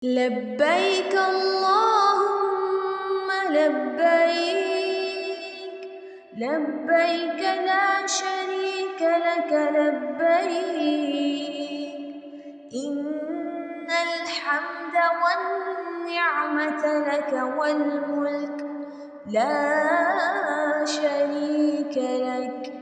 لبيك اللهم لبيك، لبيك لا شريك لك لبيك، إن الحمد والنعمة لك والملك لا شريك لك.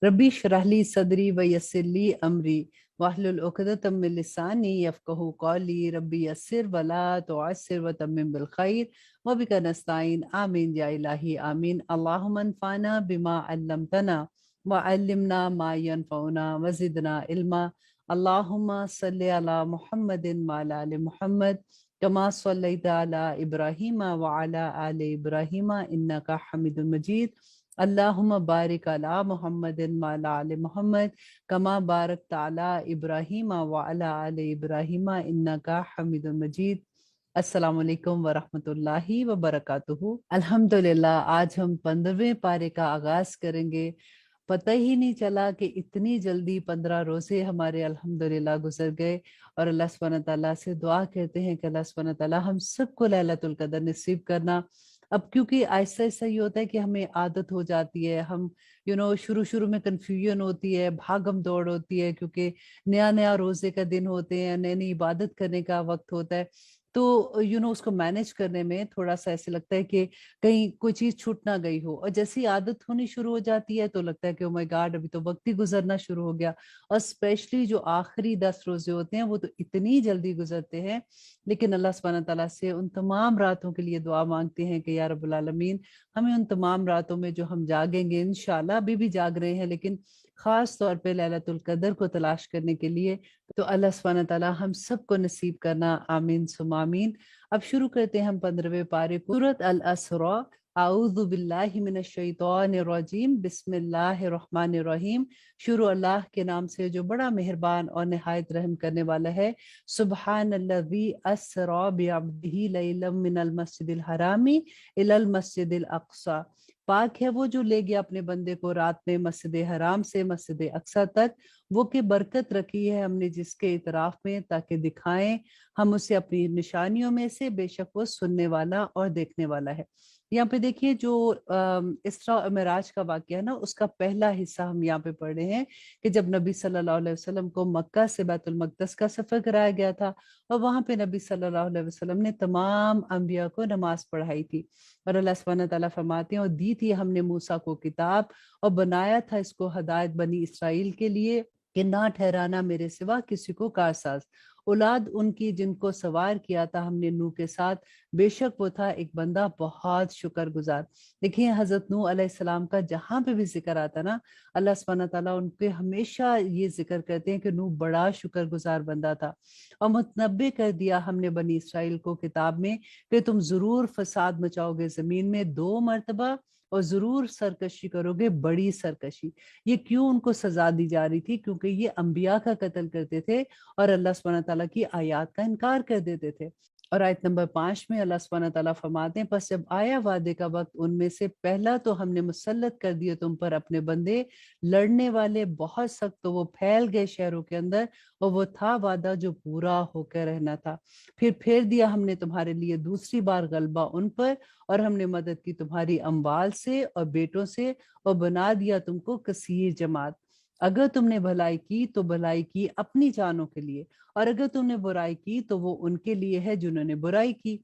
ربی اشرح لی صدری ویسر لی امری واحلل عقدۃ من لسانی یفقہوا قولی ربی یسر ولا تعسر وتمم بالخیر وبک نستعین آمین یا الہی آمین اللہم انفعنا بما علمتنا وعلمنا ما ینفعنا وزدنا علما اللہم صلی علی محمد وعلی آل محمد کما صلیت علی ابراہیم وعلی آل ابراہیم انک حمید مجید اللہم بارک علی محمد وعلی آل محمد کما بارکت علی ابراہیم وعلی آل ابراہیم انک حمید مجید۔ السلام علیکم ورحمۃ اللہ وبرکاتہ۔ الحمدللہ آج ہم 15ویں پارے کا آغاز کریں گے۔ پتہ ہی نہیں چلا کہ اتنی جلدی 15 روزے ہمارے الحمدللہ گزر گئے، اور اللہ سبحانہ تعالیٰ سے دعا کرتے ہیں کہ اللہ سبحانہ تعالیٰ ہم سب کو ليلۃ القدر نصیب کرنا۔ اب کیونکہ آہستہ آہستہ یہ ہوتا ہے کہ ہمیں عادت ہو جاتی ہے، ہم شروع میں کنفیوژن ہوتی ہے، بھاگم دوڑ ہوتی ہے، کیونکہ نیا نیا روزے کا دن ہوتے ہیں، نئی نئی عبادت کرنے کا وقت ہوتا ہے، تو اس کو مینج کرنے میں تھوڑا سا ایسے لگتا ہے کہ کہیں کوئی چیز چھوٹ نہ گئی ہو، اور جیسی عادت ہونی شروع ہو جاتی ہے تو لگتا ہے کہ او مائی گاڈ ابھی تو وقت ہی گزرنا شروع ہو گیا۔ اور اسپیشلی جو آخری 10 روزے ہوتے ہیں وہ تو اتنی جلدی گزرتے ہیں، لیکن اللہ سبحانہ تعالیٰ سے ان تمام راتوں کے لیے دعا مانگتے ہیں کہ یا رب العالمین ہمیں ان تمام راتوں میں جو ہم جاگیں گے انشاءاللہ، ابھی بھی جاگ رہے ہیں لیکن خاص طور پہ ليلۃ القدر کو تلاش کرنے کے لیے، تو اللہ سبحانہ تعالیٰ ہم سب کو نصیب کرنا، آمین ثم آمین۔ اب شروع کرتے ہیں ہم 15ویں پارے کو۔ سورۃ الاسراء، اعوذ باللہ من الشیطان الرجیم، بسم اللہ الرحمن الرحیم۔ شروع اللہ کے نام سے جو بڑا مہربان اور نہایت رحم کرنے والا ہے۔ سبحان الذی اسریٰ بعبدہ لیلا من المسجد الحرام الی المسجد الاقصی، پاک ہے وہ جو لے گیا اپنے بندے کو رات میں مسجد حرام سے مسجد اقصی تک، وہ کہ برکت رکھی ہے ہم نے جس کے اطراف میں تاکہ دکھائیں ہم اسے اپنی نشانیوں میں سے، بے شک وہ سننے والا اور دیکھنے والا ہے۔ یہاں پہ دیکھیے جو اسراء و معراج کا واقعہ ہے نا، اس کا پہلا حصہ ہم یہاں پہ پڑھ رہے ہیں کہ جب نبی صلی اللہ علیہ وسلم کو مکہ سے بیت المقدس کا سفر کرایا گیا تھا، اور وہاں پہ نبی صلی اللہ علیہ وسلم نے تمام انبیاء کو نماز پڑھائی تھی، اور اللہ سبحانہ تعالیٰ فرماتے ہیں اور دی تھی ہم نے موسیٰ کو کتاب، اور بنایا تھا اس کو ہدایت بنی اسرائیل کے لیے کہ نہ ٹھہرانا میرے سوا کسی کو کارساز، اولاد ان کی جن کو سوار کیا تھا ہم نے نوح کے ساتھ، بے شک وہ تھا ایک بندہ بہت شکر گزار۔ دیکھیں حضرت نوح علیہ السلام کا جہاں پہ بھی ذکر آتا نا، اللہ سبحانہ تعالیٰ ان کے ہمیشہ یہ ذکر کرتے ہیں کہ نوح بڑا شکر گزار بندہ تھا، اور متنبع کر دیا ہم نے بنی اسرائیل کو کتاب میں کہ تم ضرور فساد مچاؤ گے زمین میں 2 مرتبہ، اور ضرور سرکشی کرو گے، بڑی سرکشی۔ یہ کیوں ان کو سزا دی جا رہی تھی؟ کیونکہ یہ انبیاء کا قتل کرتے تھے اور اللہ سبحانہ تعالیٰ کی آیات کا انکار کر دیتے تھے۔ اور آیت نمبر 5 میں اللہ سبحانہ تعالیٰ فرماتے ہیں پس جب آیا وعدے کا وقت ان میں سے پہلا تو ہم نے مسلط کر دیے تم پر اپنے بندے لڑنے والے بہت سخت، تو وہ پھیل گئے شہروں کے اندر، اور وہ تھا وعدہ جو پورا ہو کر رہنا تھا۔ پھر دیا ہم نے تمہارے لیے دوسری بار غلبہ ان پر، اور ہم نے مدد کی تمہاری اموال سے اور بیٹوں سے، اور بنا دیا تم کو کثیر جماعت۔ اگر تم نے بھلائی کی تو بھلائی کی اپنی جانوں کے لیے، اور اگر تم نے برائی کی تو وہ ان کے لیے ہے جنہوں نے برائی کی۔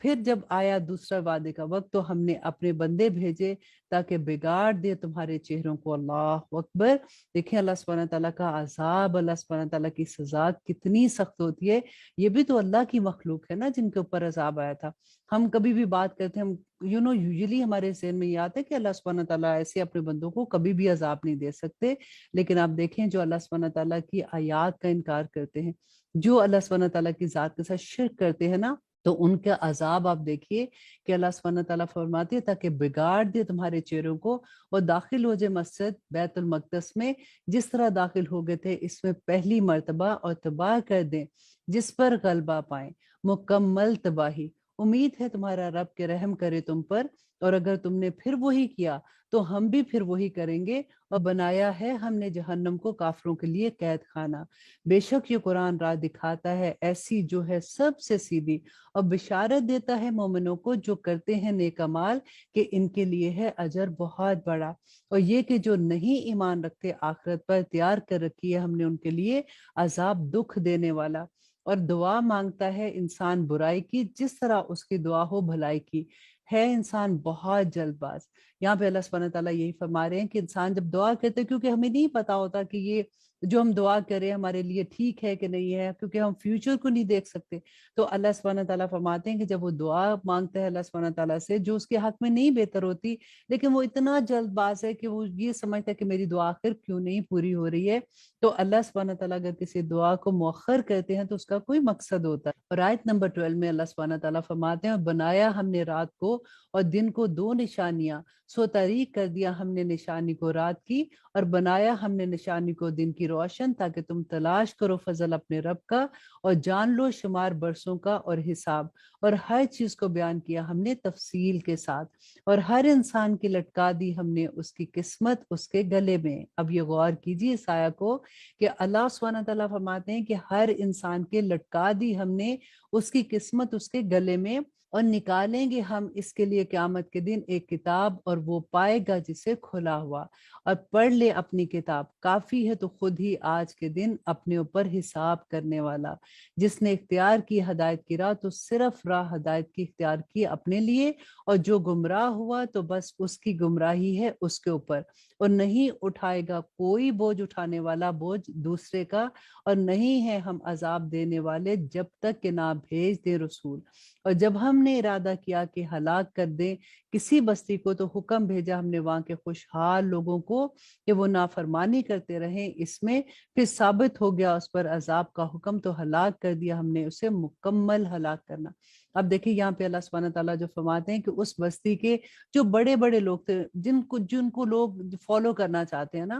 پھر جب آیا دوسرا وعدے کا وقت تو ہم نے اپنے بندے بھیجے تاکہ بگاڑ دے تمہارے چہروں کو۔ اللہ اکبر۔ دیکھیں اللہ سبحانہ تعالیٰ کا عذاب، اللہ سبحانہ تعالیٰ کی سزا کتنی سخت ہوتی ہے۔ یہ بھی تو اللہ کی مخلوق ہے نا جن کے اوپر عذاب آیا تھا۔ ہم کبھی بھی بات کرتے ہیں، ہم یوزلی ہمارے ذہن میں یہ آتا ہے کہ اللہ سبحانہ تعالیٰ ایسے اپنے بندوں کو کبھی بھی عذاب نہیں دے سکتے، لیکن آپ دیکھیں جو اللہ سبحانہ تعالیٰ کی آیات کا انکار کرتے ہیں، جو اللہ سبحانہ تعالیٰ کی ذات کے ساتھ شرک کرتے ہیں نا، تو ان کا عذاب آپ دیکھیے کہ اللہ سبحانہ تعالیٰ فرماتے ہیں تاکہ بگاڑ دے تمہارے چہروں کو، اور داخل ہو جائے مسجد بیت المقدس میں جس طرح داخل ہو گئے تھے اس میں پہلی مرتبہ، اور تباہ کر دیں جس پر غلبہ پائیں، مکمل تباہی۔ امید ہے تمہارا رب کے رحم کرے تم پر، اور اگر تم نے پھر وہی کیا تو ہم بھی پھر وہی کریں گے، اور بنایا ہے ہم نے جہنم کو کافروں کے لیے قید خانہ۔ بے شک یہ قرآن راہ دکھاتا ہے ایسی جو ہے سب سے سیدھی، اور بشارت دیتا ہے مومنوں کو جو کرتے ہیں نیک اعمال کہ ان کے لیے ہے اجر بہت بڑا۔ اور یہ کہ جو نہیں ایمان رکھتے آخرت پر، تیار کر رکھی ہے ہم نے ان کے لیے عذاب دکھ دینے والا۔ اور دعا مانگتا ہے انسان برائی کی جس طرح اس کی دعا ہو بھلائی کی، ہے انسان بہت جلد باز۔ یہاں پہ اللہ سبحانہ تعالیٰ یہی فرما رہے ہیں کہ انسان جب دعا کرتے، کیونکہ ہمیں نہیں پتا ہوتا کہ یہ جو ہم دعا کریں ہمارے لیے ٹھیک ہے کہ نہیں ہے، کیونکہ ہم فیوچر کو نہیں دیکھ سکتے، تو اللہ سبحانہ تعالیٰ فرماتے ہیں کہ جب وہ دعا مانگتا ہے اللہ سبحانہ تعالیٰ سے جو اس کے حق میں نہیں بہتر ہوتی، لیکن وہ اتنا جلد باز ہے کہ وہ یہ سمجھتا ہے کہ میری دعا آخر کیوں نہیں پوری ہو رہی ہے، تو اللہ سبحانہ تعالیٰ اگر کسی دعا کو مؤخر کرتے ہیں تو اس کا کوئی مقصد ہوتا ہے۔ اور آیت نمبر 12 میں اللہ سبحانہ تعالیٰ فرماتے ہیں، اور بنایا ہم نے رات کو اور دن کو دو نشانیاں، سو طریق کر دیا ہم نے نشانی کو رات کی، اور بنایا ہم نے نشانی کو دن کی روشن، تاکہ تم تلاش کرو فضل اپنے رب کا اور جان لو شمار برسوں کا اور حساب، اور ہر چیز کو بیان کیا ہم نے تفصیل کے ساتھ، اور ہر انسان کی لٹکا دی ہم نے اس کی قسمت اس کے گلے میں۔ اب یہ غور کیجیے اس آیہ کو کہ اللہ سبحانہ تعالیٰ فرماتے ہیں کہ ہر انسان کے لٹکا دی ہم نے اس کی قسمت اس کے گلے میں، اور نکالیں گے ہم اس کے لیے قیامت کے دن ایک کتاب، اور وہ پائے گا جسے کھلا ہوا، اور پڑھ لے اپنی کتاب، کافی ہے تو خود ہی آج کے دن اپنے اوپر حساب کرنے والا۔ جس نے اختیار کی ہدایت کی راہ تو صرف راہ ہدایت کی اختیار کی اپنے لیے، اور جو گمراہ ہوا تو بس اس کی گمراہی ہے اس کے اوپر، اور نہیں اٹھائے گا کوئی بوجھ اٹھانے والا بوجھ دوسرے کا، اور نہیں ہے ہم عذاب دینے والے جب تک کہ نہ بھیج دے رسول۔ اور جب ہم نے ارادہ کیا کہ ہلاک کر دیں کسی بستی کو تو حکم بھیجا ہم نے وہاں کے خوشحال لوگوں کو کہ وہ نافرمانی کرتے رہیں اس میں، پھر ثابت ہو گیا اس پر عذاب کا حکم تو ہلاک کر دیا ہم نے اسے مکمل ہلاک کرنا۔ اب دیکھیں یہاں پہ اللہ سبحانہ تعالیٰ جو فرماتے ہیں کہ اس بستی کے جو بڑے بڑے لوگ تھے جن کو لوگ فالو کرنا چاہتے ہیں نا،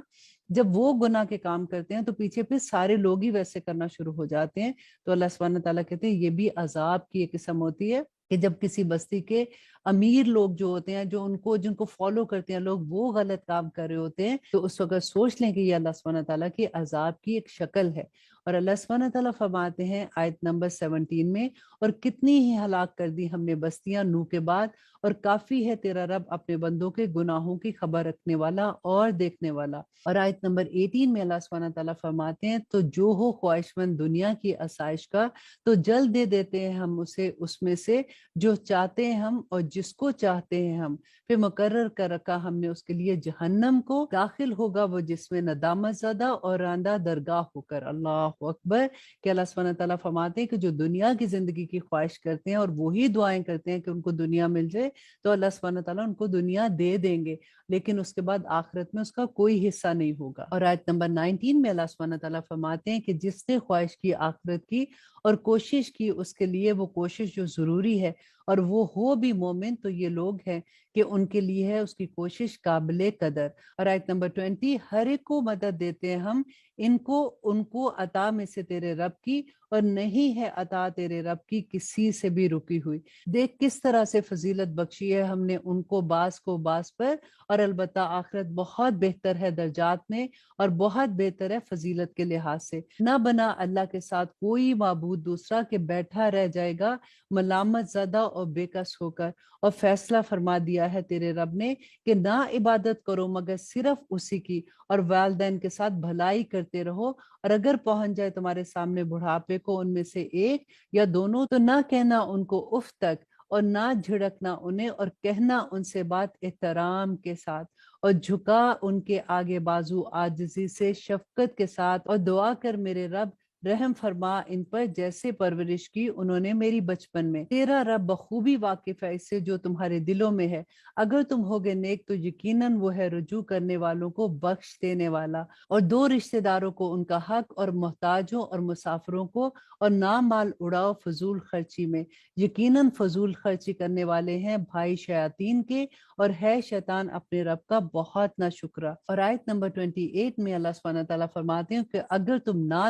جب وہ گناہ کے کام کرتے ہیں تو پیچھے پھر سارے لوگ ہی ویسے کرنا شروع ہو جاتے ہیں، تو اللہ سبحانہ تعالیٰ کہتے ہیں یہ بھی عذاب کی ایک قسم ہوتی ہے کہ جب کسی بستی کے امیر لوگ جو ہوتے ہیں جو جن کو فالو کرتے ہیں لوگ، وہ غلط کام کر رہے ہوتے ہیں، تو اس وقت سوچ لیں کہ یہ اللہ سبحانہ تعالیٰ کی عذاب کی ایک شکل ہے۔ اور اللہ سبحانہ تعالیٰ فرماتے ہیں آیت نمبر 17 میں، اور کتنی ہی ہلاک کر دی ہم نے بستیاں نوح کے بعد، اور کافی ہے تیرا رب اپنے بندوں کے گناہوں کی خبر رکھنے والا اور دیکھنے والا۔ اور آیت نمبر 18 میں اللہ سبحانہ تعالیٰ فرماتے ہیں، تو جو ہو خواہش مند دنیا کی آسائش کا تو جلد دے دیتے ہیں ہم اسے اس میں سے جو چاہتے ہیں ہم اور جس کو چاہتے ہیں ہم، پھر مقرر کر رکھا ہم نے اس کے لیے جہنم کو، داخل ہوگا وہ جس میں ندامت زدہ اور راندہ درگاہ ہو کر۔ اللہ اکبر، کہ اللہ سبحانہ تعالیٰ فرماتے ہیں کہ جو دنیا کی زندگی کی خواہش کرتے ہیں اور وہی دعائیں کرتے ہیں کہ ان کو دنیا مل جائے، تو اللہ سبحانہ تعالیٰ ان کو دنیا دے دیں گے، لیکن اس کے بعد آخرت میں اس کا کوئی حصہ نہیں ہوگا۔ اور آیت نمبر 19 میں اللہ سبحانہ تعالیٰ فرماتے ہیں کہ جس نے خواہش کی آخرت کی اور کوشش کی اس کے لیے وہ کوشش جو ضروری ہے، اور وہ ہو بھی مومن، تو یہ لوگ ہیں کہ ان کے لیے ہے اس کی کوشش قابل قدر۔ اور آیت نمبر 20، ہر ایک کو مدد دیتے ہیں ہم ان کو عطا میں سے تیرے رب کی، اور نہیں ہے عطا تیرے رب کی کسی سے بھی رکی ہوئی۔ دیکھ کس طرح سے فضیلت بخشی ہے ہم نے ان کو بعض پر، اور البتہ آخرت بہت بہتر ہے درجات میں اور بہت بہتر ہے فضیلت کے لحاظ سے۔ نہ بنا اللہ کے ساتھ کوئی معبود دوسرا کہ بیٹھا رہ جائے گا ملامت زدہ اور بے کس ہو کر، اور فیصلہ فرما دیا ہے تیرے رب نے کہ نہ عبادت کرو مگر صرف اسی کی، اور والدین کے ساتھ بھلائی کرتے رہو، اور اگر پہنچ جائے تمہارے سامنے بڑھاپے کو ان میں سے ایک یا دونوں تو نہ کہنا ان کو اف تک، اور نہ جھڑکنا انہیں، اور کہنا ان سے بات احترام کے ساتھ، اور جھکا ان کے آگے بازو عاجزی سے شفقت کے ساتھ، اور دعا کر میرے رب رحم فرما ان پر جیسے پرورش کی انہوں نے میری بچپن میں۔ تیرا رب بخوبی واقف ہے اس سے جو تمہارے دلوں میں ہے، اگر تم ہوگے نیک تو یقیناً وہ ہے رجوع کرنے والوں کو بخش دینے والا۔ اور دو رشتہ داروں کو ان کا حق، اور محتاجوں اور مسافروں کو، اور نہ مال اڑاؤ فضول خرچی میں، یقیناً فضول خرچی کرنے والے ہیں بھائی شیاطین کے، اور ہے شیطان اپنے رب کا بہت نہ شکرا۔ اور آیت نمبر 28 میں اللہ سبحانہ تعالیٰ فرماتے ہیں کہ اگر تم نہ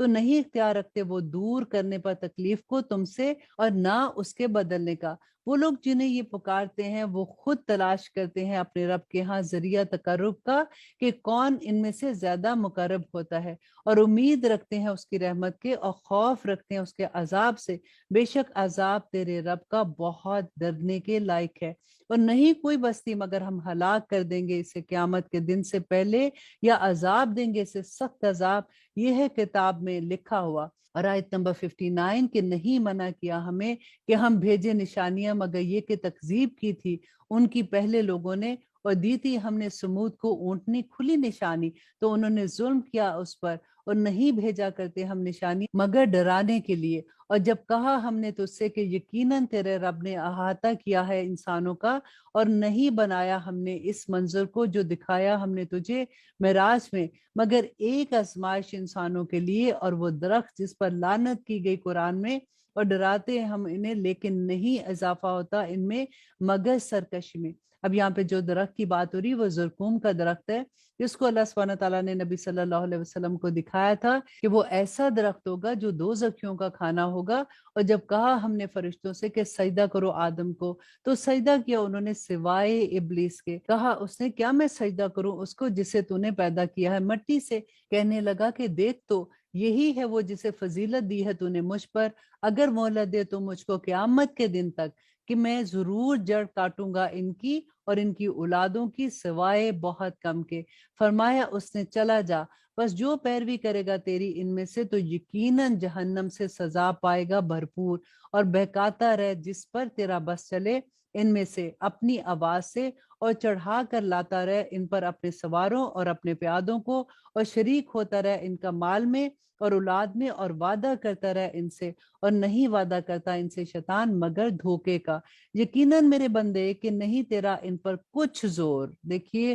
تو نہیں اختیار رکھتے وہ دور کرنے پر تکلیف کو تم سے اور نہ اس کے بدلنے کا۔ وہ لوگ جنہیں یہ پکارتے ہیں وہ خود تلاش کرتے ہیں اپنے رب کے ہاں ذریعہ تقرب کا کہ کون ان میں سے زیادہ مقرب ہوتا ہے، اور امید رکھتے ہیں اس کی رحمت کے اور خوف رکھتے ہیں اس کے عذاب سے۔ بے شک عذاب تیرے رب کا بہت ڈرنے کے لائق ہے، اور نہیں کوئی بستی مگر ہم ہلاک کر دیں گے اسے قیامت کے دن سے پہلے، یا عذاب دیں گے اسے سخت عذاب، یہ ہے کتاب میں لکھا ہوا۔ اور آیت نمبر 59 کہ نہیں منع کیا ہمیں کہ ہم بھیجے نشانیاں مگر یہ کہ تکذیب کی تھی ان کی پہلے لوگوں نے، اور دی تھی ہم نے سمود کو اونٹنی کھلی نشانی تو انہوں نے ظلم کیا اس پر، اور نہیں بھیجا کرتے ہم نشانی مگر ڈرانے کے لیے۔ اور جب کہا ہم نے تجھ سے کہ یقیناً تیرے رب نے احاطہ کیا ہے انسانوں کا، اور نہیں بنایا ہم نے اس منظر کو جو دکھایا ہم نے تجھے معراج میں مگر ایک آزمائش انسانوں کے لیے، اور وہ درخت جس پر لعنت کی گئی قرآن میں، اور ڈراتے ہیں ہم انہیں لیکن نہیں اضافہ ہوتا ان میں مگر سرکشی میں۔ اب یہاں پہ جو درخت کی بات ہو رہی وہ زرکوم کا درخت ہے، جس کو اللہ سبحانہ تعالیٰ نے نبی صلی اللہ علیہ وسلم کو دکھایا تھا کہ وہ ایسا درخت ہوگا جو دوزخیوں کا کھانا ہوگا۔ اور جب کہا ہم نے فرشتوں سے کہ سجدہ کرو آدم کو تو سجدہ کیا انہوں نے سوائے ابلیس کے۔ کہا اس نے کیا میں سجدہ کروں اس کو جسے تو نے پیدا کیا ہے مٹی سے؟ کہنے لگا کہ دیکھ تو یہی ہے وہ جسے فضیلت دی ہے تو نے مجھ پر، اگر مہلت دے تو مجھ کو قیامت کے دن تک کہ میں ضرور جڑ کاٹوں گا ان کی اور ان کی اولادوں کی سوائے بہت کم کے۔ فرمایا اس نے چلا جا، بس جو پیروی کرے گا تیری ان میں سے تو یقیناً جہنم سے سزا پائے گا بھرپور، اور بہکاتا رہ جس پر تیرا بس چلے ان میں سے اپنی آواز سے، اور چڑھا کر لاتا رہ ان پر اپنے سواروں اور اپنے پیادوں کو، اور شریک ہوتا رہ ان کا مال میں اور اولاد میں، اور وعدہ کرتا رہ ان سے، اور نہیں وعدہ کرتا ان سے شیطان مگر دھوکے کا۔ یقیناً میرے بندے کہ نہیں تیرا ان پر کچھ زور۔ دیکھیے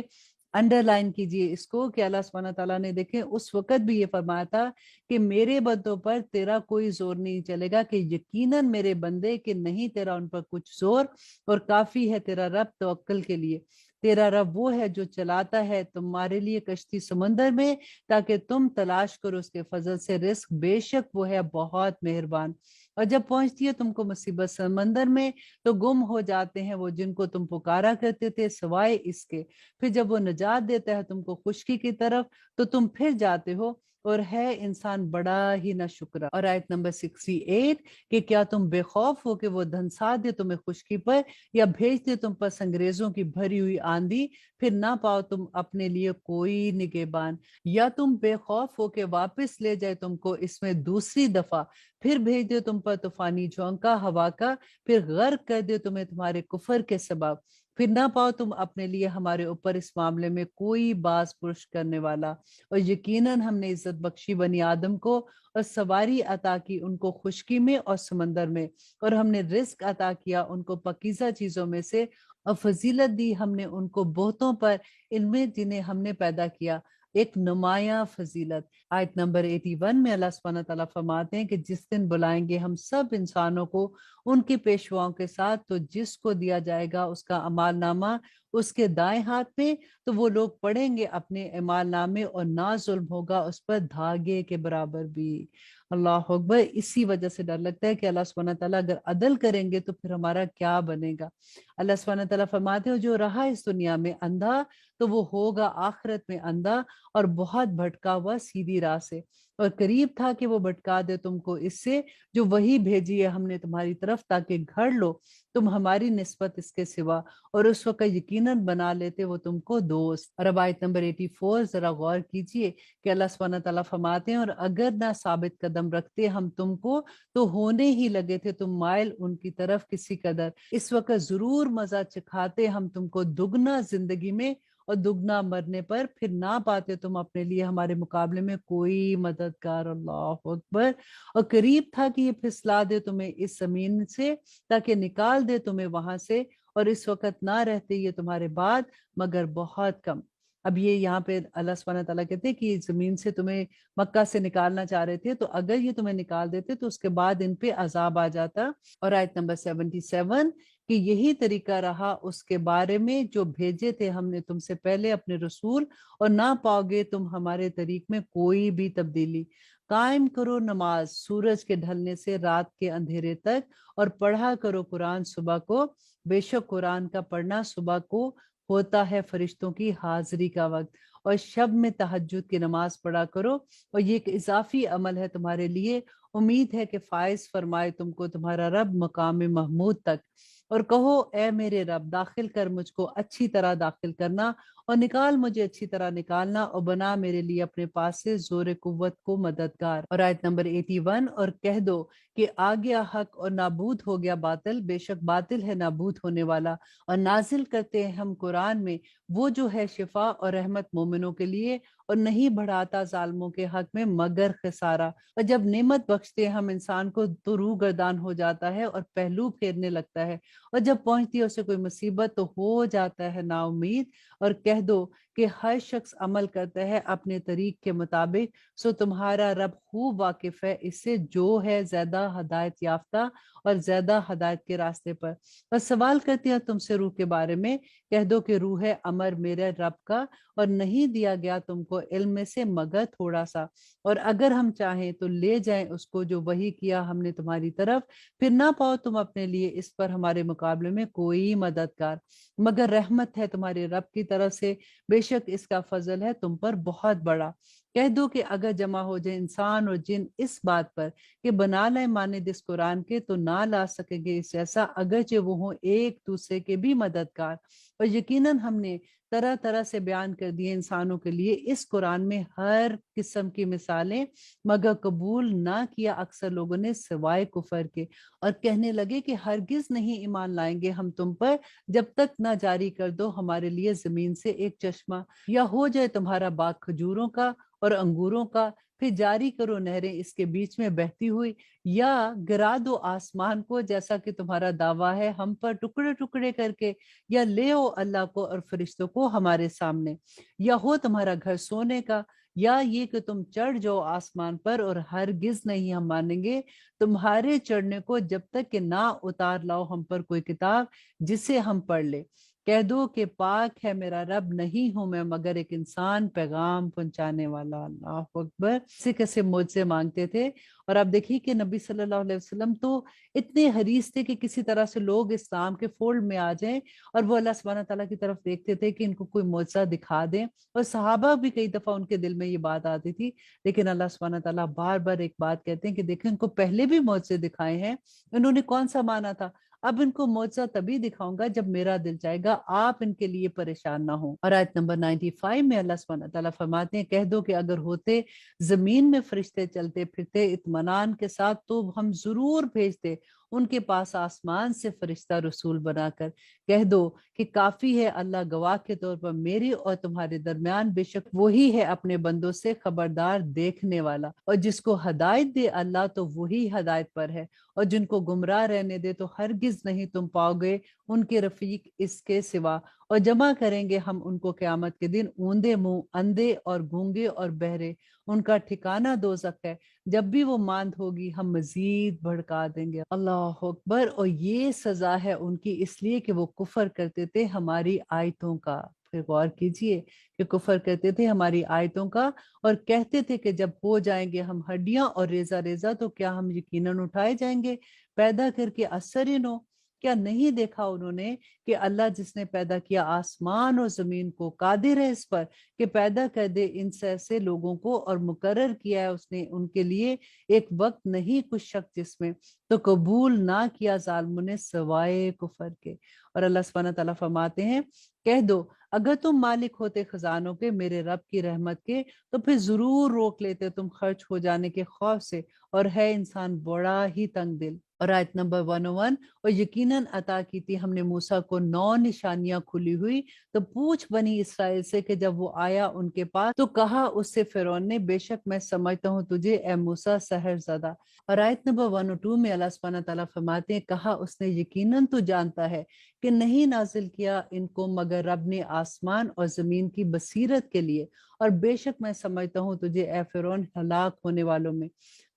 انڈر لائن کیجئے اس کو کہ اللہ سبحانہ تعالیٰ نے دیکھیں اس وقت بھی یہ فرمایا تھا کہ میرے بندوں پر تیرا کوئی زور نہیں چلے گا، کہ یقیناً میرے بندے کہ نہیں تیرا ان پر کچھ زور، اور کافی ہے تیرا رب توکل کے لیے۔ تیرا رب وہ ہے جو چلاتا ہے تمہارے لیے کشتی سمندر میں تاکہ تم تلاش کرو اس کے فضل سے رزق، بے شک وہ ہے بہت مہربان۔ اور جب پہنچتی ہے تم کو مصیبت سمندر میں تو گم ہو جاتے ہیں وہ جن کو تم پکارا کرتے تھے سوائے اس کے، پھر جب وہ نجات دیتا ہے تم کو خشکی کی طرف تو تم پھر جاتے ہو، اور ہے انسان بڑا ہی نہ شکرا۔ اور آیت نمبر 68 کہ کیا تم بے خوف ہو کہ وہ دھنسا دے تمہیں خشکی پر، یا بھیج دے تم پر سنگریزوں کی بھری ہوئی آندھی، پھر نہ پاؤ تم اپنے لیے کوئی نگہبان، یا تم بے خوف ہو کہ واپس لے جائے تم کو اس میں دوسری دفعہ، پھر بھیج دے تم پر طوفانی جھونکا ہوا کا، پھر غرق کر دے تمہیں تمہارے کفر کے سبب، پھر نہ پاؤ تم اپنے لیے ہمارے اوپر اس معاملے میں کوئی باز پرش کرنے والا۔ اور یقیناً ہم نے عزت بخشی بنی آدم کو اور سواری عطا کی ان کو خشکی میں اور سمندر میں، اور ہم نے رزق عطا کیا ان کو پاکیزہ چیزوں میں سے، اور فضیلت دی ہم نے ان کو بہتوں پر ان میں جنہیں ہم نے پیدا کیا، ایک نمایاں فضیلت۔ آیت نمبر 81 میں اللہ سبحانہ تعالیٰ فرماتے ہیں کہ جس دن بلائیں گے ہم سب انسانوں کو ان کے پیشواؤں کے ساتھ، تو جس کو دیا جائے گا اس کا اعمال نامہ اس کے دائیں ہاتھ میں، تو وہ لوگ پڑھیں گے اپنے اعمال نامے اور نہ ظلم ہوگا اس پر دھاگے کے برابر بھی۔ اللہ اکبر۔ اسی وجہ سے ڈر لگتا ہے کہ اللہ سبحانہ تعالیٰ اگر عدل کریں گے تو پھر ہمارا کیا بنے گا۔ اللہ سبحانہ تعالیٰ فرماتے ہیں جو رہا اس دنیا میں اندھا تو وہ ہوگا آخرت میں اندھا، اور بہت بھٹکا ہوا سیدھی راہ سے، اور قریب تھا کہ وہ بھٹکا دے تم کو اس سے جو وہی بھیجی ہے ہم نے تمہاری طرف تاکہ گھڑ لو تم ہماری نسبت اس کے سوا، اور اس وقت یقیناً بنا لیتے وہ تم کو دوست۔ اور اب آیت نمبر 84 ذرا غور کیجئے کہ اللہ سبحانہ تعالیٰ فرماتے ہیں اور اگر نہ ثابت قدم رکھتے ہم تم کو تو ہونے ہی لگے تھے تم مائل ان کی طرف کسی قدر، اس وقت ضرور مزہ چکھاتے ہم تم کو دگنا زندگی میں اور دگنا مرنے پر، پھر نہ پاتے تم اپنے لیے ہمارے مقابلے میں کوئی مددگار۔ اللہ اکبر۔ اور قریب تھا کہ یہ پھسلا دے تمہیں اس زمین سے تاکہ نکال دے تمہیں وہاں سے، اور اس وقت نہ رہتے یہ تمہارے بعد مگر بہت کم۔ اب یہ یہاں پہ اللہ سبحانہ تعالیٰ کہتے ہیں کہ زمین سے تمہیں مکہ سے نکالنا چاہ رہے تھے، تو اگر یہ تمہیں نکال دیتے تو اس کے بعد ان پہ عذاب آ جاتا۔ اور آیت نمبر 77 کہ یہی طریقہ رہا اس کے بارے میں جو بھیجے تھے ہم نے تم سے پہلے اپنے رسول، اور نہ پاؤ گے تم ہمارے طریق میں کوئی بھی تبدیلی، قائم کرو نماز سورج کے ڈھلنے سے رات کے اندھیرے تک، اور پڑھا کرو قرآن صبح کو، بے شک قرآن کا پڑھنا صبح کو ہوتا ہے فرشتوں کی حاضری کا وقت، اور شب میں تہجد کی نماز پڑھا کرو، اور یہ ایک اضافی عمل ہے تمہارے لیے، امید ہے کہ فائز فرمائے تم کو تمہارا رب مقام محمود تک۔ اور کہو اے میرے رب، داخل کر مجھ کو اچھی طرح داخل کرنا، اور نکال مجھے اچھی طرح نکالنا، اور بنا میرے لیے اپنے پاس سے زور قوت کو مددگار۔ اور آیت نمبر 81، اور کہہ دو کہ آ گیا حق اور نابود ہو گیا باطل، بے شک باطل ہے نابود ہونے والا، اور نازل کرتے ہیں ہم قرآن میں وہ جو ہے شفا اور رحمت مومنوں کے لیے، اور نہیں بڑھاتا ظالموں کے حق میں مگر خسارہ۔ اور جب نعمت بخشتے ہیں ہم انسان کو تو روح گردان ہو جاتا ہے اور پہلو پھیرنے لگتا ہے، اور جب پہنچتی ہے اسے کوئی مصیبت تو ہو جاتا ہے نا امید۔ اور کہہ دو کہ ہر شخص عمل کرتا ہے اپنے طریق کے مطابق، سو تمہارا رب خوب واقف ہے اس سے جو ہے زیادہ ہدایت یافتہ اور زیادہ ہدایت کے راستے پر۔ اور سوال کرتی ہے تم سے روح کے بارے میں، کہہ دو کہ روح ہے امر میرے رب کا، اور نہیں دیا گیا تم کو علم میں سے مگر تھوڑا سا، اور اگر ہم چاہیں تو لے جائیں اس کو جو وحی کیا ہم نے تمہاری طرف، پھر نہ پاؤ تم اپنے لیے اس پر ہمارے مقابلے میں کوئی مددگار، مگر رحمت ہے تمہارے رب کی طرف سے، بے شک اس کا فضل ہے تم پر بہت بڑا۔ کہہ دو کہ اگر جمع ہو جائے انسان اور جن اس بات پر کہ بنا لائیں مانند اس قرآن کے، تو نہ لا سکیں گے اس جیسا، اگرچہ وہ ہوں ایک دوسرے کے بھی مددگار۔ اور یقیناً ہم نے طرح طرح سے بیان کر دیے انسانوں کے لیے اس قرآن میں ہر قسم کی مثالیں، مگر قبول نہ کیا اکثر لوگوں نے سوائے کفر کے، اور کہنے لگے کہ ہرگز نہیں ایمان لائیں گے ہم تم پر جب تک نہ جاری کر دو ہمارے لیے زمین سے ایک چشمہ، یا ہو جائے تمہارا باغ کھجوروں کا اور انگوروں کا، پھر جاری کرو نہریں اس کے بیچ میں بہتی ہوئی، یا گرا دو آسمان کو جیسا کہ تمہارا دعویٰ ہے ہم پر ٹکڑے ٹکڑے کر کے، یا لے او اللہ کو اور فرشتوں کو ہمارے سامنے، یا ہو تمہارا گھر سونے کا، یا یہ کہ تم چڑھ جاؤ آسمان پر، اور ہرگز نہیں ہم مانیں گے تمہارے چڑھنے کو جب تک کہ نہ اتار لاؤ ہم پر کوئی کتاب جسے ہم پڑھ لے۔ کہہ دو کہ پاک ہے میرا رب، نہیں ہوں میں مگر ایک انسان پیغام پہنچانے والا۔ اللہ اکبر، کیسے کیسے معجزے مانگتے تھے۔ اور آپ دیکھیے کہ نبی صلی اللہ علیہ وسلم تو اتنے حریص تھے کہ کسی طرح سے لوگ اسلام کے فولڈ میں آ جائیں، اور وہ اللہ سبحانہ تعالیٰ کی طرف دیکھتے تھے کہ ان کو کوئی معجزہ دکھا دیں، اور صحابہ بھی کئی دفعہ ان کے دل میں یہ بات آتی تھی، لیکن اللہ سبحانہ تعالیٰ بار بار ایک بات کہتے ہیں کہ دیکھیں ان کو پہلے بھی معجزے دکھائے ہیں، انہوں نے کون سا مانا تھا، اب ان کو معجزہ تبھی دکھاؤں گا جب میرا دل چاہے گا، آپ ان کے لیے پریشان نہ ہوں۔ اور آیت نمبر 95 میں اللہ سبحانہ تعالیٰ فرماتے ہیں، کہہ دو کہ اگر ہوتے زمین میں فرشتے چلتے پھرتے اطمینان کے ساتھ تو ہم ضرور بھیجتے ان کے پاس آسمان سے فرشتہ رسول بنا کر۔ کہہ دو کہ کافی ہے اللہ گواہ کے طور پر میری اور تمہارے درمیان، بے شک وہی ہے اپنے بندوں سے خبردار دیکھنے والا، اور جس کو ہدایت دے اللہ تو وہی ہدایت پر ہے، اور جن کو گمراہ رہنے دے تو ہرگز نہیں تم پاؤ گے ان کے رفیق اس کے سوا۔ اور جمع کریں گے ہم ان کو قیامت کے دن اوندے منہ، اندھے اور گونگے اور بہرے، ان کا ٹھکانہ دوزخ ہے، جب بھی وہ ماند ہوگی ہم مزید بھڑکا دیں گے۔ اللہ اکبر، اور یہ سزا ہے ان کی اس لیے کہ وہ کفر کرتے تھے ہماری آیتوں کا۔ پھر غور کیجئے کہ کفر کرتے تھے ہماری آیتوں کا، اور کہتے تھے کہ جب ہو جائیں گے ہم ہڈیاں اور ریزہ ریزہ تو کیا ہم یقیناً اٹھائے جائیں گے پیدا کر کے اثر نو۔ کیا نہیں دیکھا انہوں نے کہ اللہ جس نے پیدا کیا آسمان اور زمین کو قادر ہے اس پر کہ پیدا کر دے ان سے ایسے لوگوں کو، اور مقرر کیا ہے اس نے ان کے لیے ایک وقت نہیں کچھ شک جس میں تو قبول نہ کیا ظالموں نے سوائے کفر کے۔ اور اللہ سبحانہ تعالیٰ فرماتے ہیں، کہہ دو اگر تم مالک ہوتے خزانوں کے میرے رب کی رحمت کے تو پھر ضرور روک لیتے تم خرچ ہو جانے کے خوف سے، اور ہے انسان بڑا ہی تنگ دل۔ اور آیت نمبر 101، اور یقیناً عطا کی تھی ہم نے موسیٰ کو 9 نشانیاں کھلی ہوئی، تو پوچھ بنی اسرائیل سے کہ جب وہ آیا ان کے پاس تو کہا اس سے فرعون نے، بے شک میں سمجھتا ہوں تجھے اے موسیٰ سحر زدہ۔ اور آیت نمبر 102 میں اللہ سبحانہ تعالیٰ فرماتے ہیں، کہا اس نے یقیناً تو جانتا ہے کہ نہیں نازل کیا ان کو مگر رب نے آسمان اور زمین کی بصیرت کے لیے، اور بے شک میں سمجھتا ہوں تجھے اے فرعون ہلاک ہونے والوں میں۔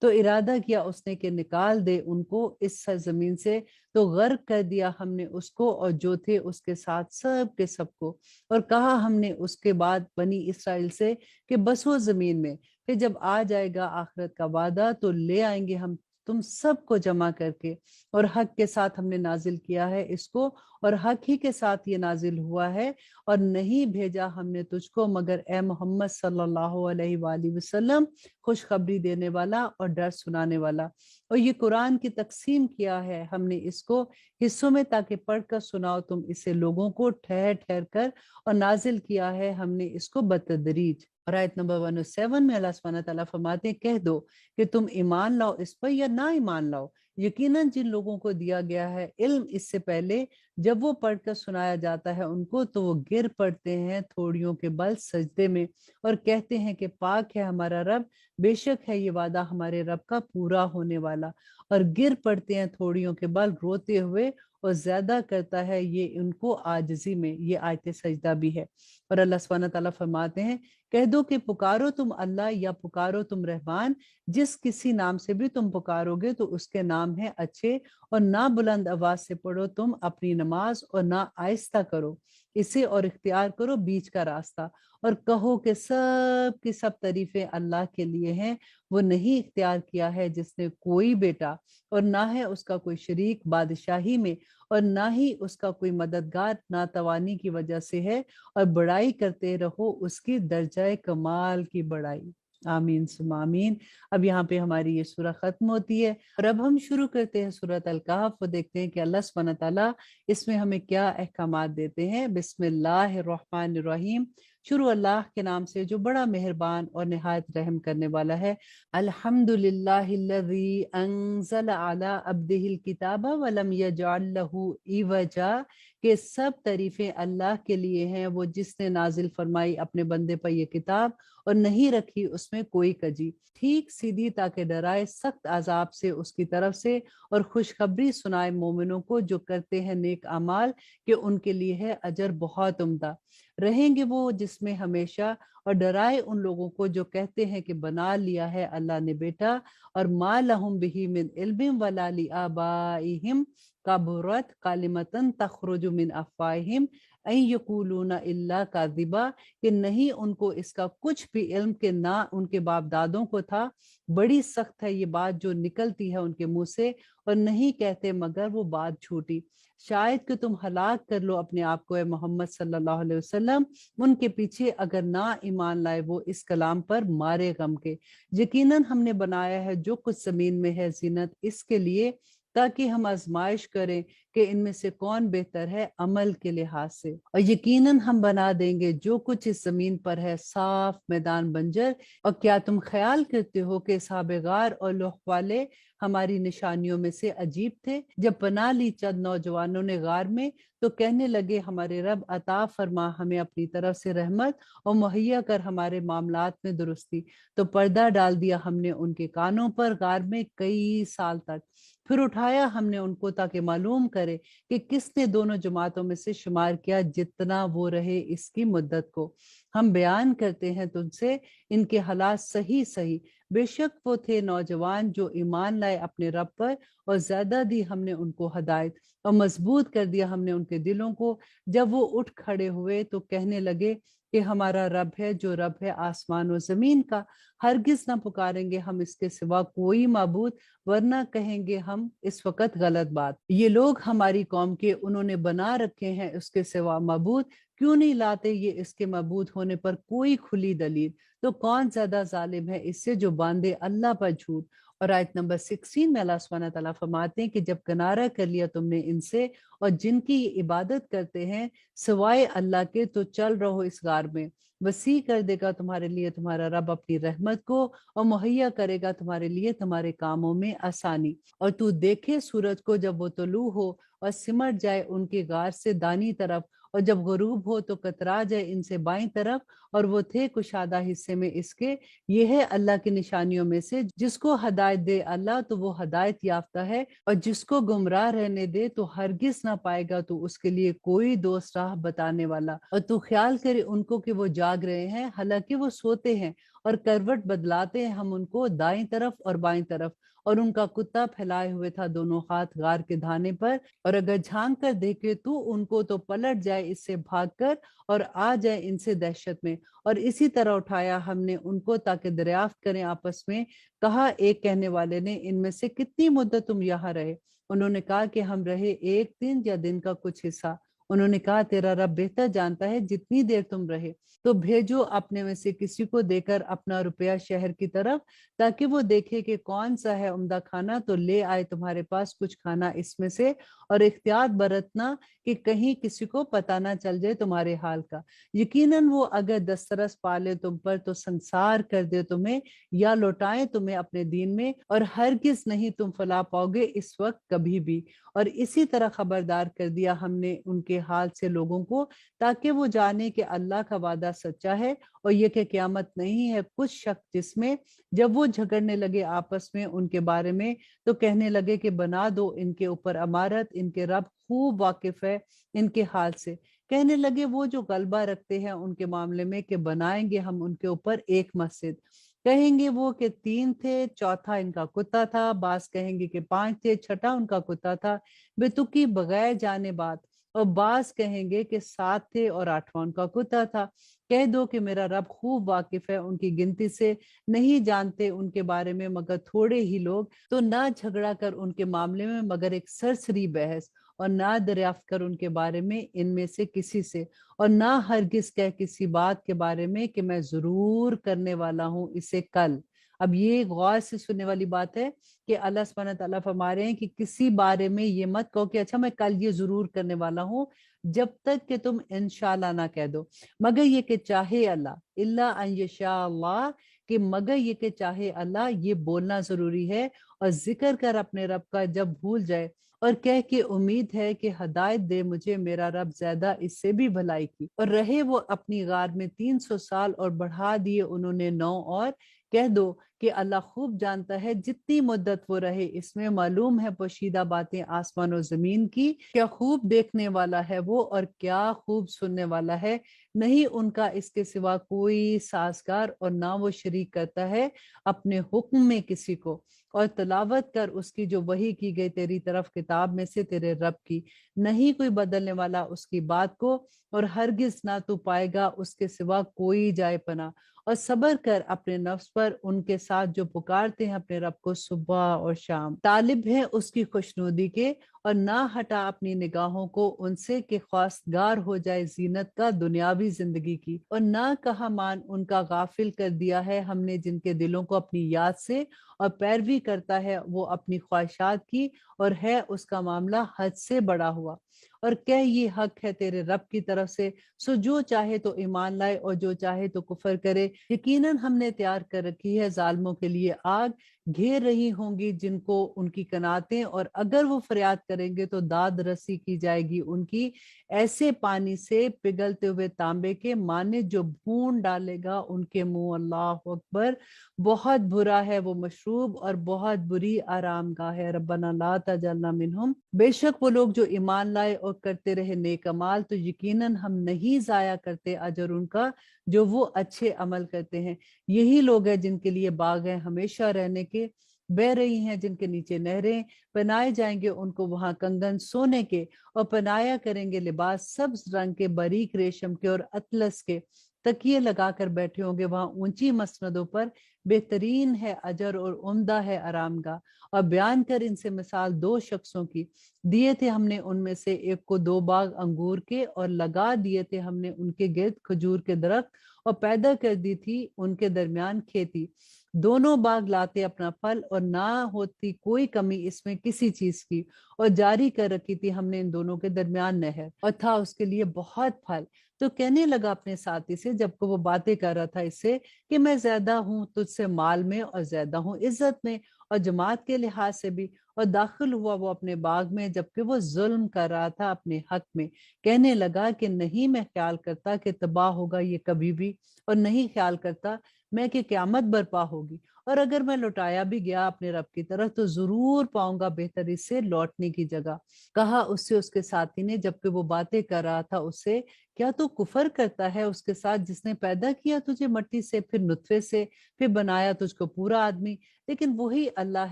تو ارادہ کیا اس نے کہ نکال دے ان کو اس سرزمین سے، تو غرق کر دیا ہم نے اس کو اور جو تھے اس کے ساتھ سب کے سب کو۔ اور کہا ہم نے اس کے بعد بنی اسرائیل سے کہ بسو زمین میں، کہ جب آ جائے گا آخرت کا وعدہ تو لے آئیں گے ہم تم سب کو جمع کر کے، اور حق کے ساتھ ہم نے نازل کیا ہے اس کو، اور حق ہی کے ساتھ یہ نازل ہوا ہے، اور نہیں بھیجا ہم نے تجھ کو مگر اے محمد صلی اللہ علیہ وآلہ وسلم خوشخبری دینے والا اور ڈر سنانے والا۔ اور یہ قرآن کی تقسیم کیا ہے ہم نے اس کو حصوں میں تاکہ پڑھ کر سناؤ تم اسے لوگوں کو ٹھہر ٹھہر کر، اور نازل کیا ہے ہم نے اس کو بتدریج۔ اور آیت نمبر 107 میں اللہ سبحانہ تعالیٰ فرماتے ہیں کہہ دو کہ تم ایمان لاؤ اس پر یا نہ ایمان لاؤ، یقیناً جن لوگوں کو دیا گیا ہے علم اس سے پہلے، جب وہ پڑھ کر سنایا جاتا ہے ان کو تو وہ گر پڑتے ہیں تھوڑیوں کے بل سجدے میں، اور کہتے ہیں کہ پاک ہے ہمارا رب، بے شک ہے یہ وعدہ ہمارے رب کا پورا ہونے والا، اور گر پڑتے ہیں تھوڑیوں کے بل روتے ہوئے، اور زیادہ کرتا ہے یہ ان کو عاجزی میں۔ یہ آیت سجدہ بھی ہے۔ اور اللہ سبحانہ تعالیٰ فرماتے ہیں کہہ دو کہ پکارو تم اللہ یا پکارو تم رحمان، جس کسی نام سے بھی تم پکارو گے تو اس کے نام ہے اچھے، اور نہ بلند آواز سے پڑھو تم اپنی نماز اور نہ آہستہ کرو اسے، اور اختیار کرو بیچ کا راستہ، اور کہو کہ سب کی سب تعریفیں اللہ کے لیے ہیں، وہ نہیں اختیار کیا ہے جس نے کوئی بیٹا، اور نہ ہے اس کا کوئی شریک بادشاہی میں، اور نہ ہی اس کا کوئی مددگار ناتوانی کی وجہ سے ہے، اور بڑائی کرتے رہو اس کی درجہ کمال کی بڑائی۔ آمین ثم آمین۔ اب یہاں پہ ہماری یہ سورہ ختم ہوتی ہے، اور اب ہم شروع کرتے ہیں سورۃ الکہف، اور دیکھتے ہیں کہ اللہ سبحانہ تعالیٰ اس میں ہمیں کیا احکامات دیتے ہیں۔ بسم اللہ الرحمن الرحیم، شروع اللہ کے نام سے جو بڑا مہربان اور نہایت رحم کرنے والا ہے۔ الحمد للہ الذی انزل علی عبدہ الکتاب ولم یجعل لہ عوجا، کہ سب تعریفیں اللہ کے لیے ہیں، وہ جس نے نازل فرمائی اپنے بندے پر یہ کتاب اور نہیں رکھی اس میں کوئی کجی، ٹھیک سیدھی تاکہ ڈرائے سخت عذاب سے اس کی طرف سے، اور خوشخبری سنائے مومنوں کو جو کرتے ہیں نیک اعمال کہ ان کے لیے ہے اجر بہت عمدہ، رہیں گے وہ جس میں ہمیشہ، اور ڈرائے ان لوگوں کو جو کہتے ہیں کہ بنا لیا ہے اللہ نے بیٹا، اور ما لہم بہ من علم ولا لآبائہم کبرت کلمۃ تخرج من افواہہم ان یقولون الا کاذبا، کہ نہیں ان کو اس کا کچھ بھی علم کہ نہ ان کے باپ دادوں کو تھا، بڑی سخت ہے یہ بات جو نکلتی ہے ان کے منہ سے، اور نہیں کہتے مگر وہ بات جھوٹی، شاید کہ تم ہلاک کر لو اپنے آپ کو اے محمد صلی اللہ علیہ وسلم ان کے پیچھے اگر نہ ایمان لائے وہ اس کلام پر مارے غم کے، یقیناً ہم نے بنایا ہے جو کچھ زمین میں ہے زینت اس کے لیے، تاکہ ہم آزمائش کریں کہ ان میں سے کون بہتر ہے عمل کے لحاظ سے، اور یقیناً ہم بنا دیں گے جو کچھ اس زمین پر ہے صاف میدان بنجر۔ اور کیا تم خیال کرتے ہو کہ اصحاب غار اور لوح والے ہماری نشانیوں میں سے عجیب تھے؟ جب پناہ لی چند نوجوانوں نے غار میں تو کہنے لگے ہمارے رب عطا فرما ہمیں اپنی طرف سے رحمت، اور مہیا کر ہمارے معاملات میں درستی، تو پردہ ڈال دیا ہم نے ان کے کانوں پر غار میں کئی سال تک، پھر اٹھایا ہم نے ان کو تاکہ معلوم کرے کہ کس نے دونوں جماعتوں میں سے شمار کیا جتنا وہ رہے اس کی مدت کو، ہم بیان کرتے ہیں تم سے ان کے حالات صحیح صحیح، بے شک وہ تھے نوجوان جو ایمان لائے اپنے رب پر، اور زیادہ دی ہم نے ان کو ہدایت، اور مضبوط کر دیا ہم نے ان کے دلوں کو، جب وہ اٹھ کھڑے ہوئے تو کہنے لگے کہ ہمارا رب ہے جو رب ہے آسمان و زمین کا، ہرگز نہ پکاریں گے ہم اس کے سوا کوئی معبود، ورنہ کہیں گے ہم اس وقت غلط بات، یہ لوگ ہماری قوم کے انہوں نے بنا رکھے ہیں اس کے سوا معبود، کیوں نہیں لاتے یہ اس کے معبود ہونے پر کوئی کھلی دلیل، تو کون زیادہ ظالم ہے اس سے جو باندھے اللہ پر جھوٹ۔ اور آیت نمبر 16 میں اللہ سبحانہ تعالیٰ فرماتے ہیں کہ جب کنارہ کر لیا تم نے ان سے اور جن کی عبادت کرتے ہیں سوائے اللہ کے، تو چل رہو اس غار میں، وسیع کر دے گا تمہارے لیے تمہارا رب اپنی رحمت کو، اور مہیا کرے گا تمہارے لیے تمہارے کاموں میں آسانی، اور تو دیکھے سورج کو جب وہ طلوع ہو اور سمٹ جائے ان کے غار سے دانی طرف، اور جب غروب ہو تو کترا جائے ان سے بائیں طرف، اور وہ تھے کشادہ حصے میں اس کے، یہ ہے اللہ کی نشانیوں میں سے، جس کو ہدایت دے اللہ تو وہ ہدایت یافتہ ہے، اور جس کو گمراہ رہنے دے تو ہرگز نہ پائے گا تو اس کے لیے کوئی دوست راہ بتانے والا، اور تو خیال کرے ان کو کہ وہ جاگ رہے ہیں حالانکہ وہ سوتے ہیں، اور کروٹ بدلاتے ہیں ہم ان کو دائیں طرف اور بائیں طرف، اور ان کا کتا پھیلائے ہوئے تھا دونوں ہاتھ غار کے دھانے پر، اور اگر جھانک کر دیکھے تو ان کو تو پلٹ جائے اس سے بھاگ کر اور آ جائے ان سے دہشت میں، اور اسی طرح اٹھایا ہم نے ان کو تاکہ دریافت کریں آپس میں۔ کہا ایک کہنے والے نے، ان میں سے کتنی مدت تم یہاں رہے؟ انہوں نے کہا کہ ہم رہے ایک دن یا دن کا کچھ حصہ۔ انہوں نے کہا تیرا رب بہتر جانتا ہے جتنی دیر تم رہے، تو بھیجو اپنے میں سے کسی کو دے کر اپنا روپیہ شہر کی طرف، تاکہ وہ دیکھے کہ کون سا ہے عمدہ کھانا، تو لے آئے تمہارے پاس کچھ کھانا اس میں سے، اور احتیاط برتنا کہ کہیں کسی کو پتہ نہ چل جائے تمہارے حال کا۔ یقیناً وہ اگر دسترس پالے تم پر تو سنسار کر دے تمہیں، یا لوٹائیں تمہیں اپنے دین میں، اور ہرگز نہیں تم فلاح پاؤ گے اس وقت کبھی بھی۔ اور اسی طرح خبردار کر دیا ہم نے ان کے حال سے لوگوں کو، تاکہ وہ جانے کہ اللہ کا وعدہ سچا ہے، اور یہ کہ قیامت نہیں ہے کچھ شک جس میں۔ جب وہ جھگڑنے لگے آپس میں ان کے بارے میں، تو کہنے لگے کہ بنا دو ان کے اوپر عمارت، ان کے رب خوب واقف ہے ان کے حال سے۔ کہنے لگے وہ جو غلبہ رکھتے ہیں ان کے معاملے میں کہ بنائیں گے ہم ان کے اوپر ایک مسجد۔ کہیں گے وہ کہ 3 تھے، چوتھا ان کا کتا تھا، بعض کہیں گے کہ 5 تھے، چھٹا ان کا کتا تھا، بے تکی بغیر جانے بات، اور بعض کہیں گے کہ 7 تھے اور 8واں ان کا کتا تھا۔ کہہ دو کہ میرا رب خوب واقف ہے ان کی گنتی سے، نہیں جانتے ان کے بارے میں مگر تھوڑے ہی لوگ۔ تو نہ جھگڑا کر ان کے معاملے میں مگر ایک سرسری بحث، اور نہ دریافت کر ان کے بارے میں ان میں سے کسی سے، اور نہ ہرگز کہہ کسی بات کے بارے میں کہ میں ضرور کرنے والا ہوں اسے کل۔ اب یہ غور سے سننے والی بات ہے کہ اللہ سبحانہ تعالیٰ فرما رہے ہیں کہ کسی بارے میں یہ مت کہو کہ اچھا میں کل یہ ضرور کرنے والا ہوں، جب تک کہ تم انشاءاللہ نہ کہہ دو، مگر یہ کہ چاہے اللہ، الا ان یشاء اللہ، کہ مگر یہ کہ چاہے اللہ، یہ بولنا ضروری ہے۔ اور ذکر کر اپنے رب کا جب بھول جائے، اور کہہ کہ امید ہے کہ ہدایت دے مجھے میرا رب زیادہ اس سے بھی بھلائی کی۔ اور رہے وہ اپنی غار میں 300 سال، اور بڑھا دیے انہوں نے 9 اور۔ کہہ دو کہ اللہ خوب جانتا ہے جتنی مدت وہ رہے اس میں، معلوم ہے پوشیدہ باتیں آسمان و زمین کی، کیا خوب دیکھنے والا ہے وہ، اور کیا خوب سننے والا ہے۔ نہیں ان کا اس کے سوا کوئی سازگار، اور نہ وہ شریک کرتا ہے اپنے حکم میں کسی کو۔ اور تلاوت کر اس کی جو وحی کی گئی تیری طرف کتاب میں سے تیرے رب کی، نہیں کوئی بدلنے والا اس کی بات کو، اور ہرگز نہ تو پائے گا اس کے سوا کوئی جائے پناہ۔ اور صبر کر اپنے نفس پر ان کے ساتھ جو پکارتے ہیں اپنے رب کو صبح اور شام، طالب ہیں اس کی خوشنودی کے، اور نہ ہٹا اپنی نگاہوں کو ان سے کہ خواستگار ہو جائے زینت کا دنیاوی زندگی کی۔ اور نہ کہا مان ان کا غافل کر دیا ہے ہم نے جن کے دلوں کو اپنی یاد سے، اور پیروی کرتا ہے وہ اپنی خواہشات کی، اور ہے اس کا معاملہ حد سے بڑا ہوا۔ اور کہ یہ حق ہے تیرے رب کی طرف سے، سو جو چاہے تو ایمان لائے اور جو چاہے تو کفر کرے۔ یقیناً ہم نے تیار کر رکھی ہے ظالموں کے لیے آگ، گھیر رہی ہوں گی جن کو ان کی قناتیں، اور اگر وہ فریاد کریں گے تو داد رسی کی جائے گی ان کی، ایسے پانی سے پگھلتے ہوئے تانبے کے مانے جو بھون ڈالے گا ان کے منہ۔ اللہ اکبر، بہت برا ہے وہ مشروب، اور بہت بری آرام گاہ ہے۔ ربنا لا تجعلنا منہم، بے شک وہ لوگ جو ایمان لائے اور کرتے رہے نیک اعمال، تو یقیناً ہم نہیں ضائع کرتے اجر ان کا جو وہ اچھے عمل کرتے ہیں۔ یہی لوگ ہیں جن کے لیے باغ ہیں ہمیشہ رہنے کے، بہ رہی ہیں جن کے نیچے نہریں، پہنائے جائیں گے ان کو وہاں کنگن سونے کے، اور پہنایا کریں گے لباس سبز رنگ کے، باریک ریشم کے اور اطلس کے، تکیے لگا کر بیٹھے ہوں گے وہاں اونچی مسندوں پر، بہترین ہے اجر اور عمدہ ہے آرام گاہ۔ اور بیان کر ان سے مثال 2 شخصوں کی، دیے تھے ہم نے ان میں سے ایک کو 2 باغ انگور کے، اور لگا دیے تھے ہم نے ان کے گرد کھجور کے درخت، اور پیدا کر دی تھی ان کے درمیان کھیتی، دونوں باغ لاتے اپنا پھل، اور نہ ہوتی کوئی کمی اس میں کسی چیز کی، اور جاری کر رکھی تھی ہم نے ان دونوں کے درمیان نہر، اور تھا اس کے لیے بہت پھل۔ تو کہنے لگا اپنے ساتھی سے جب کہ وہ باتیں کر رہا تھا اس سے، کہ میں زیادہ ہوں تجھ سے مال میں، اور زیادہ ہوں عزت میں اور جماعت کے لحاظ سے بھی۔ اور داخل ہوا وہ اپنے باغ میں جبکہ وہ ظلم کر رہا تھا اپنے حق میں، کہنے لگا کہ نہیں میں خیال کرتا کہ تباہ ہوگا یہ کبھی بھی، اور نہیں خیال کرتا میں کہ قیامت برپا ہوگی۔ اور اگر میں لوٹایا بھی گیا اپنے رب کی طرف تو ضرور پاؤں گا بہتری سے لوٹنے کی جگہ۔ کہا اس سے اس کے ساتھی نے جبکہ وہ باتیں کر رہا تھا اس سے، کیا تو کفر کرتا ہے اس کے ساتھ جس نے پیدا کیا تجھے مٹی سے، پھر نطفے سے، پھر بنایا تجھ کو پورا آدمی؟ لیکن وہی اللہ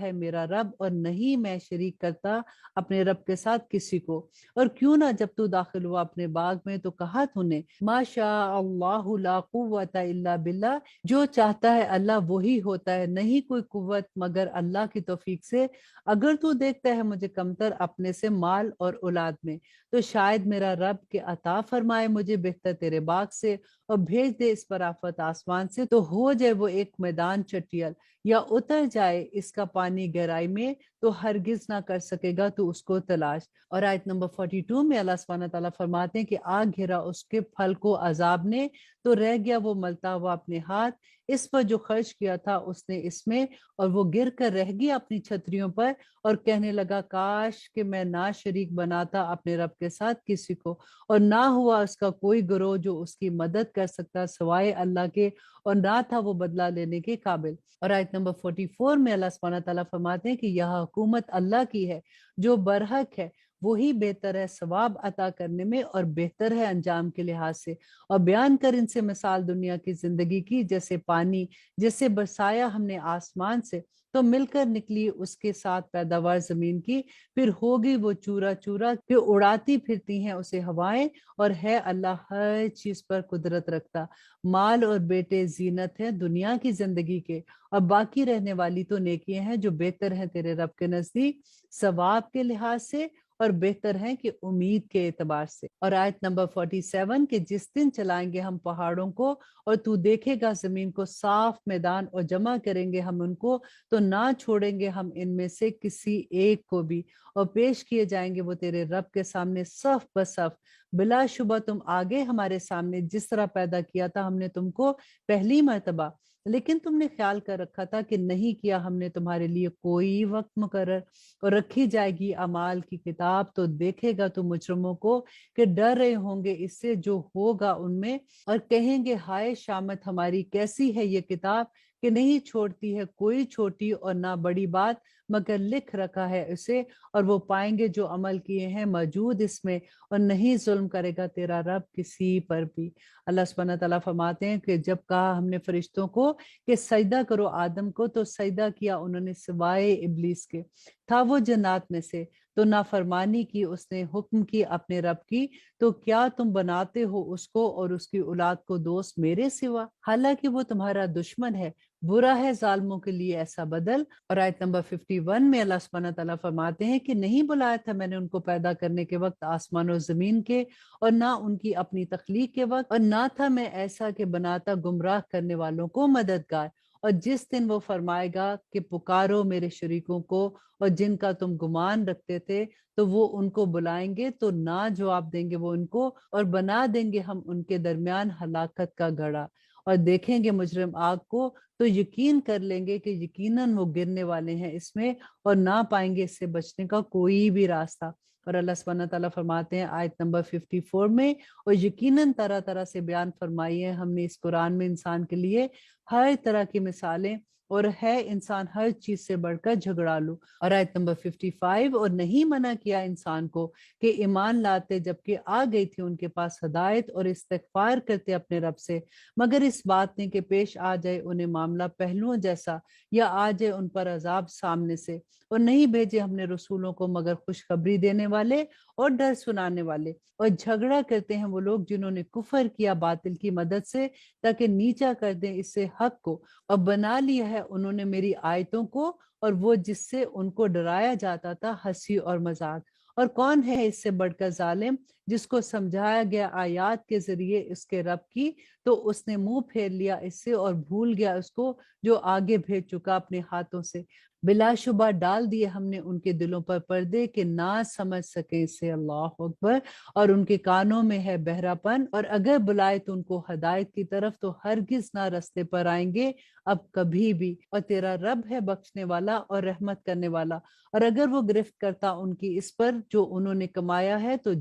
ہے میرا رب، اور نہیں میں شریک کرتا اپنے رب کے ساتھ کسی کو۔ اور کیوں نہ جب تو داخل ہوا اپنے باغ میں تو کہا تو نے ما شاء اللہ لا قوت الا باللہ، جو چاہتا ہے اللہ وہی ہوتا ہے، نہیں کوئی قوت مگر اللہ کی توفیق سے۔ اگر تو دیکھتا ہے مجھے کمتر اپنے سے مال اور اولاد میں تو شاید میرا رب کے عطا فرمائے مجھے بہتر تیرے باغ سے، اور بھیج دے اس پر آفت آسمان سے تو ہو جائے وہ ایک میدان چٹیل، یا اتر جائے اس کا پانی گہرائی میں تو ہرگز نہ کر سکے گا تو اس کو تلاش۔ اور آیت نمبر 42 میں اللہ سبحانہ تعالیٰ فرماتے ہیں کہ آگ گھیرا اس کے پھل کو عذاب نے تو رہ گیا وہ ملتا ہوا اپنے ہاتھ، اس پر جو خرچ کیا تھا اس نے اس میں، اور وہ گر کر رہ گیا اپنی چھتریوں پر، اور کہنے لگا کاش کہ میں نہ شریک بناتا اپنے رب کے ساتھ کسی کو، اور نہ ہوا اس کا کوئی گروہ جو اس کی مدد کر سکتا سوائے اللہ کے، اور نہ تھا وہ بدلہ لینے کے قابل۔ اور آیت نمبر 44 میں اللہ سبحانہ تعالیٰ فرماتے ہیں کہ یہ حکومت اللہ کی ہے جو برحق ہے، وہی بہتر ہے ثواب عطا کرنے میں اور بہتر ہے انجام کے لحاظ سے۔ اور بیان کر ان سے مثال دنیا کی زندگی کی، جیسے پانی جسے برسایا ہم نے آسمان سے تو مل کر نکلی اس کے ساتھ پیداوار زمین کی، پھر ہوگی وہ چورا چورا کہ اڑاتی پھرتی ہیں اسے ہوائیں، اور ہے اللہ ہر چیز پر قدرت رکھتا۔ مال اور بیٹے زینت ہے دنیا کی زندگی کے، اور باقی رہنے والی تو نیکیاں ہیں جو بہتر ہیں تیرے رب کے نزدیک ثواب کے لحاظ سے، اور بہتر ہیں کہ امید کے اعتبار سے۔ اور آیت نمبر 47 کہ جس دن چلائیں گے ہم پہاڑوں کو اور تو دیکھے گا زمین کو صاف میدان، اور جمع کریں گے ہم ان کو تو نہ چھوڑیں گے ہم ان میں سے کسی ایک کو بھی، اور پیش کیے جائیں گے وہ تیرے رب کے سامنے صف بصف۔ بلا شبہ تم آگے ہمارے سامنے جس طرح پیدا کیا تھا ہم نے تم کو پہلی مرتبہ، لیکن تم نے خیال کر رکھا تھا کہ نہیں کیا ہم نے تمہارے لیے کوئی وقت مقرر، اور رکھی جائے گی اعمال کی کتاب تو دیکھے گا تو مجرموں کو کہ ڈر رہے ہوں گے اس سے جو ہوگا ان میں، اور کہیں گے ہائے شامت ہماری، کیسی ہے یہ کتاب کہ نہیں چھوڑتی ہے کوئی چھوٹی اور نہ بڑی بات مگر لکھ رکھا ہے اسے، اور وہ پائیں گے جو عمل کیے ہیں موجود اس میں، اور نہیں ظلم کرے گا تیرا رب کسی پر بھی۔ اللہ سبحانہ تعالیٰ فرماتے ہیں کہ جب کہا ہم نے فرشتوں کو کہ سجدہ کرو آدم کو تو سجدہ کیا انہوں نے سوائے ابلیس کے، تھا وہ جنات میں سے تو نافرمانی کی اس نے، حکم کی اپنے رب کی، تو کیا تم بناتے ہو اس کو اور اس کی اولاد کو دوست میرے سوا، حالانکہ وہ تمہارا دشمن ہے، برا ہے ظالموں کے لیے ایسا بدل۔ اور آیت نمبر 51 میں اللہ سبحانہ تعالیٰ فرماتے ہیں کہ نہیں بلایا تھا میں نے ان کو پیدا کرنے کے وقت آسمان و زمین کے، اور نہ ان کی اپنی تخلیق کے وقت، اور نہ تھا میں ایسا کہ بناتا گمراہ کرنے والوں کو مددگار۔ اور جس دن وہ فرمائے گا کہ پکارو میرے شریکوں کو اور جن کا تم گمان رکھتے تھے تو وہ ان کو بلائیں گے تو نہ جواب دیں گے وہ ان کو، اور بنا دیں گے ہم ان کے درمیان ہلاکت کا گڑھا، اور دیکھیں گے مجرم آگ کو تو یقین کر لیں گے کہ یقیناً وہ گرنے والے ہیں اس میں، اور نہ پائیں گے اس سے بچنے کا کوئی بھی راستہ۔ اور اللہ سبحانہ تعالیٰ فرماتے ہیں آیت نمبر 54 میں، اور یقیناً طرح طرح سے بیان فرمائی ہے ہم نے اس قرآن میں انسان کے لیے ہر طرح کی مثالیں، اور ہے انسان ہر چیز سے بڑھ کر جھگڑالو۔ اور آیت نمبر 55 اور نہیں منع کیا انسان کو کہ ایمان لاتے جبکہ آ گئی تھی ان کے پاس ہدایت، اور استغفار کرتے اپنے رب سے، مگر اس بات نے کہ پیش آ جائے انہیں معاملہ پہلوؤں جیسا، یا آ جائے ان پر عذاب سامنے سے۔ اور نہیں بھیجے ہم نے رسولوں کو مگر خوشخبری دینے والے اور ڈر سنانے والے، اور جھگڑا کرتے ہیں وہ لوگ جنہوں نے کفر کیا باطل کی مدد سے تاکہ نیچا کر دیں اس سے حق کو، اور بنا لیا ہے انہوں نے میری آیتوں کو اور وہ جس سے ان کو ڈرایا جاتا تھا ہنسی اور مذاق۔ اور کون ہے اس سے بڑھ کر ظالم جس کو سمجھایا گیا آیات کے ذریعے اس کے رب کی تو اس نے منہ پھیر لیا اس سے اور بھول گیا اس کو جو آگے بھیج چکا اپنے ہاتھوں سے۔ بلا شبہ ڈال دیے ہم نے ان کے دلوں پر پردے کہ نہ سمجھ سکے اسے، اللہ اکبر، اور ان کے کانوں میں ہے بہرا پن، اور اگر بلائے تو ان کو ہدایت کی طرف تو ہرگز نہ رستے پر آئیں گے اب کبھی بھی، اور تیرا رب ہے بخشنے والا اور رحمت کرنے والا، اور اگر وہ گرفت کرتا ان کی اس پر جو انہوں نے کمایا ہے تو